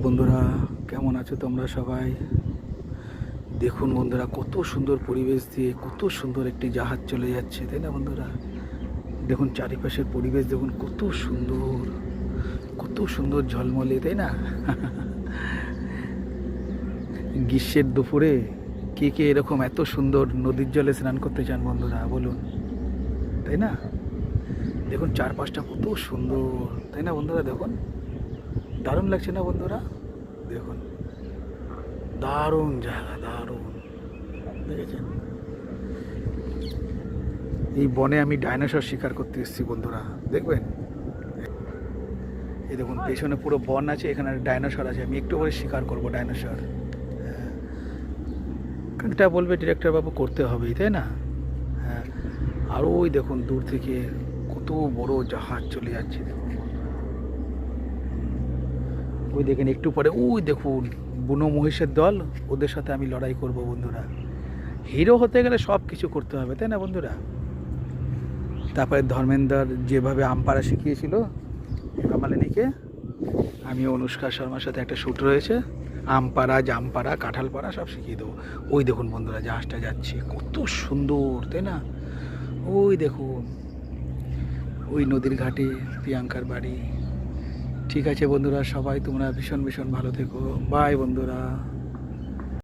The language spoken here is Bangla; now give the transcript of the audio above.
বন্ধুরা, কেমন আছো তোমরা সবাই? দেখুন বন্ধুরা, কত সুন্দর পরিবেশ দিয়ে কত সুন্দর একটি জাহাজ চলে যাচ্ছে, তাই না বন্ধুরা? দেখুন চারিপাশের পরিবেশ, দেখুন কত সুন্দর ঝলমলে, তাই না? গ্রীষ্মের দুপুরে কে কে এরকম এত সুন্দর নদীর জলে স্নান করতে চান বন্ধুরা, বলুন, তাই না? দেখুন চারপাশটা কত সুন্দর, তাই না বন্ধুরা? দেখুন দারুণ লাগছে না বন্ধুরা? দেখুন দারুণ জায়গা, দারুণ। দেখেছেন, এই বনে আমি ডাইনোসর শিকার করতে এসেছি বন্ধুরা, দেখবেন। এই দেখুন পেছনে পুরো বন আছে, এখানে ডাইনোসর আছে, আমি একটু করে শিকার করবো ডাইনোসর। এটা বলবে ডিরেক্টর বাবু করতে হবেই, তাই না? হ্যাঁ, আর ওই দেখুন দূর থেকে কত বড় জাহাজ চলে যাচ্ছে, দেখুন। ওই দেখেন একটু পরে ওই দেখুন বুনো মহিষের দল, ওদের সাথে আমি লড়াই করব বন্ধুরা। হিরো হতে গেলে সব কিছু করতে হবে, তাই না বন্ধুরা? তারপরে ধর্মেন্দ্র যেভাবে আম পাড়া শিখিয়েছিল হেমা মালিনীকে, আমি অনুষ্কা শর্মার সাথে একটা শ্যুট রয়েছে, আম পাড়া, জাম পাড়া, কাঁঠাল পাড়া সব শিখিয়ে দেবো। ওই দেখুন বন্ধুরা জাহাজটা যাচ্ছে, কত সুন্দর, তাই না? ওই দেখুন ওই নদীর ঘাটে প্রিয়াঙ্কার বাড়ি। ঠিক আছে বন্ধুরা, সবাই তোমরা ভীষণ ভীষণ ভালো থেকো। বাই বন্ধুরা।